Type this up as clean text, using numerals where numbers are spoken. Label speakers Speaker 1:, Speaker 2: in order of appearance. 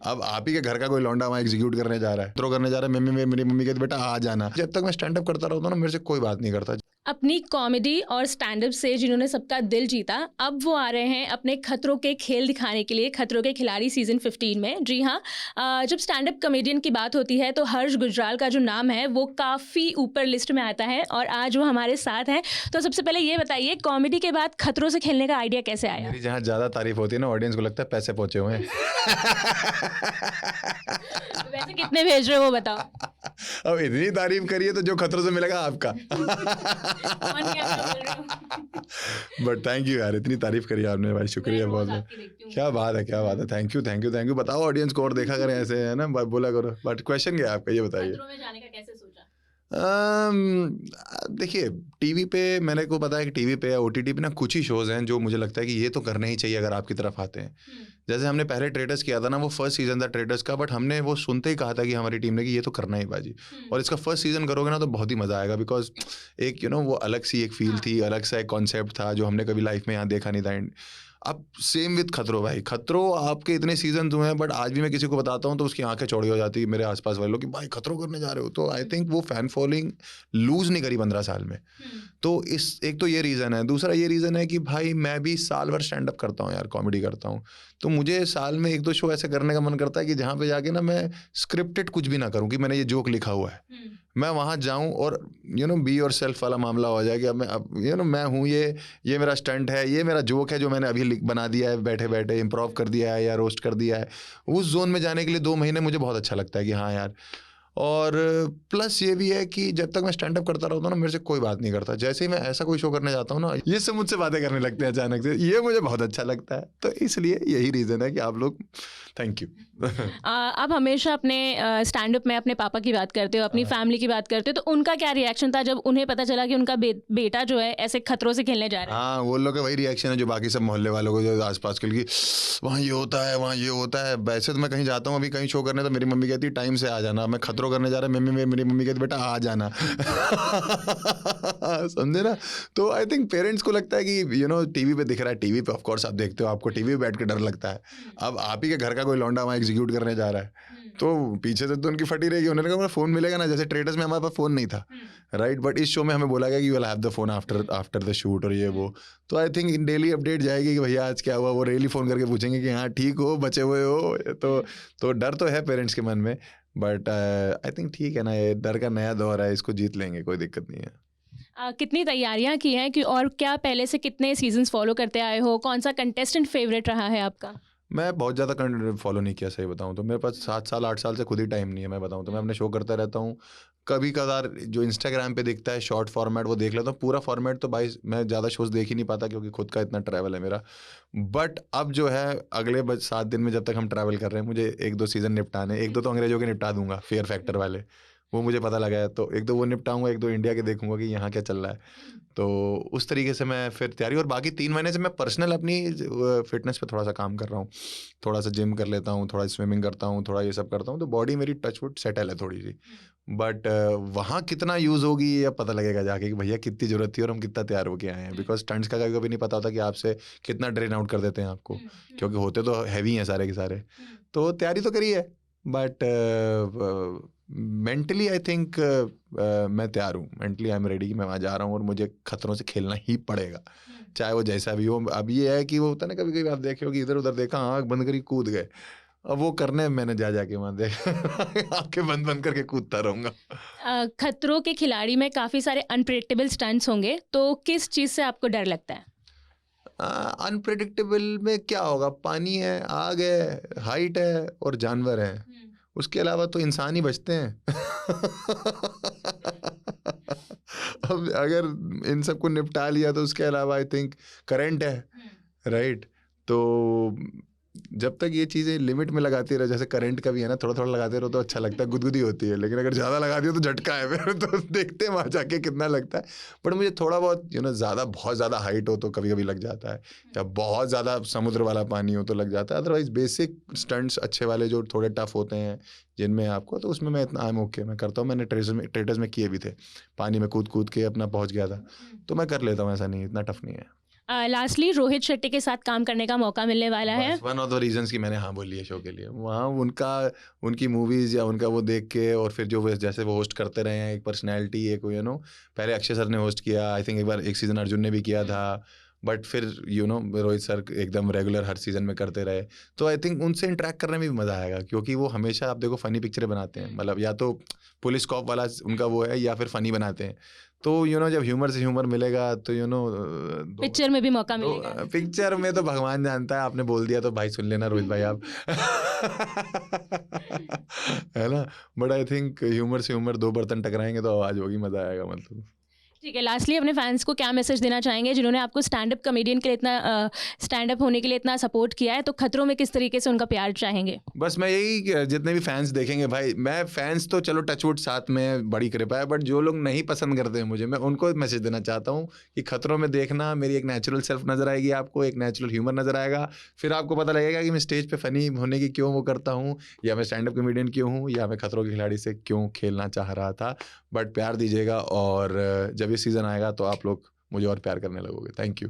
Speaker 1: अब आप ही के घर का कोई लौंडा वहाँ एग्जीक्यूट करने जा रहा है, थ्रो करने जा रहा है, मम्मी मेरी मम्मी कहती बेटा आ जाना। जब तक मैं स्टैंड अप करता रहता हूँ ना, मेरे से कोई बात नहीं करता।
Speaker 2: अपनी कॉमेडी और स्टैंड अप से जिन्होंने सबका दिल जीता, अब वो आ रहे हैं अपने खतरों के खेल दिखाने के लिए खतरों के खिलाड़ी सीजन 15 में। जी हाँ, जब स्टैंड अप कॉमेडियन की बात होती है तो हर्ष गुजराल का जो नाम है वो काफ़ी ऊपर लिस्ट में आता है और आज वो हमारे साथ हैं। तो सबसे पहले ये बताइए, कॉमेडी के बाद खतरों से खेलने का आइडिया कैसे आया?
Speaker 1: मेरी जहाँ ज़्यादा तारीफ होती है ना, ऑडियंस को लगता है पैसे पहुंचे हुए हैं।
Speaker 2: वैसे कितने भेज रहे हो वो बताओ।
Speaker 1: अब इतनी तारीफ करिए तो जो खतरों से मिलेगा आपका।
Speaker 2: कौन क्या बोल रहे हो?
Speaker 1: बट थैंक यू यार, इतनी तारीफ करी आपने भाई, शुक्रिया बहुत बहुत। क्या बात है, क्या बात है, thank you thank you thank you. बताओ ऑडियंस को और देखा करें ऐसे, है ना, बोला करो। बट क्वेश्चन क्या है आपका, ये बताइए।
Speaker 2: खतरों में जाने का कैसे सोचा?
Speaker 1: देखिए, टीवी पे मैंने को पता है कि टीवी पे या ओटीटी पे ना कुछ ही शोज़ हैं जो मुझे लगता है कि ये तो करने ही चाहिए अगर आपकी तरफ आते हैं। जैसे हमने पहले ट्रेडर्स किया था ना, वो फर्स्ट सीजन था ट्रेडर्स का, बट हमने वो सुनते ही कहा था कि हमारी टीम ने कि ये तो करना ही बाजी। और इसका फर्स्ट सीजन करोगे ना तो बहुत ही मज़ा आएगा, बिकॉज एक वो अलग सी एक फील थी, अलग सा एक कॉन्सेप्ट था जो हमने कभी लाइफ में यहाँ देखा नहीं था। अब सेम विद खतरों भाई, खतरों आपके इतने सीजन हुए हैं, बट आज भी मैं किसी को बताता हूँ तो उसकी आंखें चौड़ी हो जाती है मेरे आसपास वाले लोग कि भाई खतरों करने जा रहे हो। तो आई थिंक वो फैन फॉलोइंग लूज नहीं करी 15 साल में। तो इस एक तो ये रीज़न है। दूसरा ये रीज़न है कि भाई मैं भी साल भर स्टैंड अप करता हूँ यार, कॉमेडी करता हूँ, तो मुझे साल में 1-2 शो ऐसे करने का मन करता है कि जहाँ पे जाके ना मैं स्क्रिप्टेड कुछ भी ना करूँ कि मैंने ये जोक लिखा हुआ है, मैं वहाँ जाऊँ और बी योर सेल्फ वाला मामला हो जाए कि अब मैं हूँ, ये मेरा स्टंट है, ये मेरा जोक है जो मैंने अभी बना दिया है, बैठे बैठे इम्प्रोव कर दिया है या रोस्ट कर दिया है। उस जोन में जाने के लिए 2 महीने मुझे बहुत अच्छा लगता है कि हाँ यार। और प्लस ये भी है कि जब तक मैं स्टैंड अप करता रहता हूँ ना, मेरे से कोई बात नहीं करता। जैसे ही मैं ऐसा कोई शो करने जाता हूँ ना, ये सब मुझसे बातें करने लगते हैं अचानक से, ये मुझे बहुत अच्छा लगता है। तो इसलिए यही रीज़न है कि आप लोग, थैंक यू।
Speaker 2: आप हमेशा अपने स्टैंड अप में अपने पापा की बात करते हो, अपनी फैमिली की बात करते हो, तो उनका क्या रिएक्शन था जब उन्हें पता चला कि उनका बेटा जो है ऐसे खतरों से खेलने जा रहा है?
Speaker 1: हाँ, वो लोग का वही रिएक्शन है जो बाकी सब मोहल्ले वालों को, जो आसपास के लिए, वहाँ ये होता है, वहाँ ये होता है। वैसे तो मैं कहीं जाता हूँ अभी कहीं शो करने, तो मेरी मम्मी कहती है टाइम से आ जाना। मैं खतरों करने जा रहा है, मेरी मम्मी कहती बेटा आ जाना। समझे ना। तो आई थिंक पेरेंट्स को लगता है कि टीवी पे दिख रहा है, टीवी पे ऑफ कोर्स आप देखते हो, आपको टीवी पे बैठ के डर लगता है। अब आप ही के घर का कोई लौंडा वहाँ एग्जीक्यूट करने जा रहा है, तो पीछे से तो उनकी फटी रहेगी। उन्होंने कहा फ़ोन मिलेगा ना, जैसे ट्रेडर्स में हमारे पास फ़ोन नहीं था, राइट, बट इस शो में हमें बोला गया कि you will have the phone after the shoot और ये वो। तो I think in daily update जाएगी कि भैया आज क्या हुआ, वो डेली फ़ोन करके पूछेंगे कि हाँ ठीक हो, बचे हुए हो। तो डर तो है पेरेंट्स के मन में, बट आई थिंक ठीक है ना, ये डर का नया दौर है, इसको जीत लेंगे, कोई दिक्कत नहीं है।
Speaker 2: कितनी तैयारियां की हैं कि, और क्या पहले से कितने सीजन्स फॉलो करते आए हो? कौन सा कंटेस्टेंट फेवरेट रहा है आपका?
Speaker 1: मैं बहुत ज़्यादा कंटेंट फॉलो नहीं किया, सही बताऊँ तो मेरे पास 7 साल 8 साल से खुद ही टाइम नहीं है। मैं बताऊँ तो मैं अपने शो करता रहता हूँ। कभी कभार जो इंस्टाग्राम पे दिखता है शॉर्ट फॉर्मेट वो देख लेता हूँ। पूरा फॉर्मेट तो भाई मैं ज़्यादा शोज़ देख ही नहीं पाता क्योंकि खुद का इतना ट्रैवल है मेरा। बट अब जो है अगले 7 दिन में जब तक हम ट्रैवल कर रहे हैं, मुझे 1-2 सीज़न निपटाने, 1-2 तो अंग्रेजों के निपटा दूंगा, फेयर फैक्टर वाले, वो मुझे पता लगा है। तो 1-2 वो निपटाऊंगा, 1-2 इंडिया के देखूंगा कि यहाँ क्या चल रहा है। तो उस तरीके से मैं फिर तैयारी, और बाकी 3 महीने से मैं पर्सनल अपनी फिटनेस पे थोड़ा सा काम कर रहा हूँ। थोड़ा सा जिम कर लेता हूँ, थोड़ा स्विमिंग करता हूँ, थोड़ा ये सब करता हूँ, तो बॉडी मेरी टचवुड सेटल है थोड़ी सी। बट वहाँ कितना यूज़ होगी ये पता लगेगा जाके कि भैया कितनी ज़रूरत थी और हम कितना तैयार होके आए हैं। बिकॉज स्टंट्स का कभी नहीं पता होता कि आपसे कितना ड्रेन आउट कर देते हैं आपको, क्योंकि होते तो हैवी हैं सारे के सारे। तो तैयारी तो करी है, बट मेंटली आई थिंक मैं तैयार हूँ। मेंटली आई एम रेडी कि मैं वहाँ जा रहा हूँ और मुझे खतरों से खेलना ही पड़ेगा, चाहे वो जैसा भी हो। अब ये है कि वो होता है ना, कभी कभी आप देखे हो कि इधर उधर देखा, आँख बंद करी कूद गए। अब वो करने मैंने जाके वहाँ देख आंखें बंद बंद करके कूदता रहूँगा।
Speaker 2: खतरों के खिलाड़ी में काफ़ी सारे अनप्रेडिक्टेबल स्टंट्स होंगे, तो किस चीज़ से आपको डर लगता है?
Speaker 1: अनप्रेडिक्टेबल में क्या होगा, पानी है, आग है, हाइट है और जानवर है। उसके अलावा तो इंसान ही बचते हैं। अब अगर इन सबको निपटा लिया तो उसके अलावा आई थिंक करंट है, राइट। तो जब तक ये चीज़ें लिमिट में लगाती रहे, जैसे करंट का भी है ना, थोड़ा थोड़ा लगाते रहो तो अच्छा लगता है, गुदगुदी होती है। लेकिन अगर ज़्यादा लगा दियो तो झटका है फिर। तो देखते हैं वहाँ जाके कितना लगता है। बट मुझे थोड़ा बहुत ज़्यादा, बहुत ज़्यादा हाइट हो तो कभी कभी लग जाता है, या बहुत ज़्यादा समुद्र वाला पानी हो तो लग जाता है। अदरवाइज बेसिक स्टंट्स अच्छे वाले जो थोड़े टफ होते हैं जिनमें आपको, तो उसमें मैं इतना आई एम ओके, मैं करता हूँ। मैंने ट्रेडर्स में किए भी थे, पानी में कूद कूद के अपना पहुँच गया था, तो मैं कर लेता हूँ, ऐसा नहीं, इतना टफ नहीं है।
Speaker 2: लास्टली रोहित शेट्टी के साथ काम करने का मौका मिलने वाला है।
Speaker 1: वन ऑफ द रीजंस कि मैंने हाँ बोली है शो के लिए, वहाँ उनकी मूवीज़ या उनका वो देख के, और फिर जो जैसे वो होस्ट करते रहे हैं, एक पर्सनैलिटी, एक पहले अक्षय सर ने होस्ट किया, आई थिंक एक बार एक सीज़न अर्जुन ने भी किया था, बट फिर रोहित सर एकदम रेगुलर हर सीज़न में करते रहे। तो आई थिंक उनसे इंटरेक्ट करने में भी मज़ा आएगा, क्योंकि वो हमेशा आप देखो फ़नी पिक्चरें बनाते हैं, मतलब या तो पुलिस कॉप वाला उनका वो है, या फिर फ़नी बनाते हैं। तो जब ह्यूमर से ह्यूमर मिलेगा तो
Speaker 2: पिक्चर में भी मौका मिलेगा।
Speaker 1: पिक्चर में तो भगवान जानता है, आपने बोल दिया तो भाई सुन लेना रोहित भाई आप। है ना, बट आई थिंक ह्यूमर से ह्यूमर दो बर्तन टकराएंगे तो आवाज़ होगी, मज़ा आएगा मतलब।
Speaker 2: ठीक है, लास्टली अपने फैंस को क्या मैसेज देना चाहेंगे जिन्होंने आपको स्टैंड अप कॉमेडियन के लिए इतना स्टैंड अप होने के लिए इतना सपोर्ट किया है, तो खतरों में किस तरीके से उनका प्यार चाहेंगे?
Speaker 1: बस मैं यही, जितने भी फैंस देखेंगे भाई, मैं फैंस तो चलो टचवुड साथ में बड़ी कृपा है, बट जो लोग नहीं पसंद करते हैं मुझे, मैं उनको मैसेज देना चाहता हूँ कि खतरों में देखना, मेरी एक नेचुरल सेल्फ नज़र आएगी आपको, एक नेचुरल ह्यूमर नज़र आएगा, फिर आपको पता लगेगा कि मैं स्टेज पे फ़नी होने की क्यों वो करता हूँ, या मैं स्टैंड अप कॉमेडियन क्यों हूँ, या मैं खतरों के खिलाड़ी से क्यों खेलना चाह रहा था। बट प्यार दीजिएगा, और जब ये सीज़न आएगा तो आप लोग मुझे और प्यार करने लगोगे। Thank you.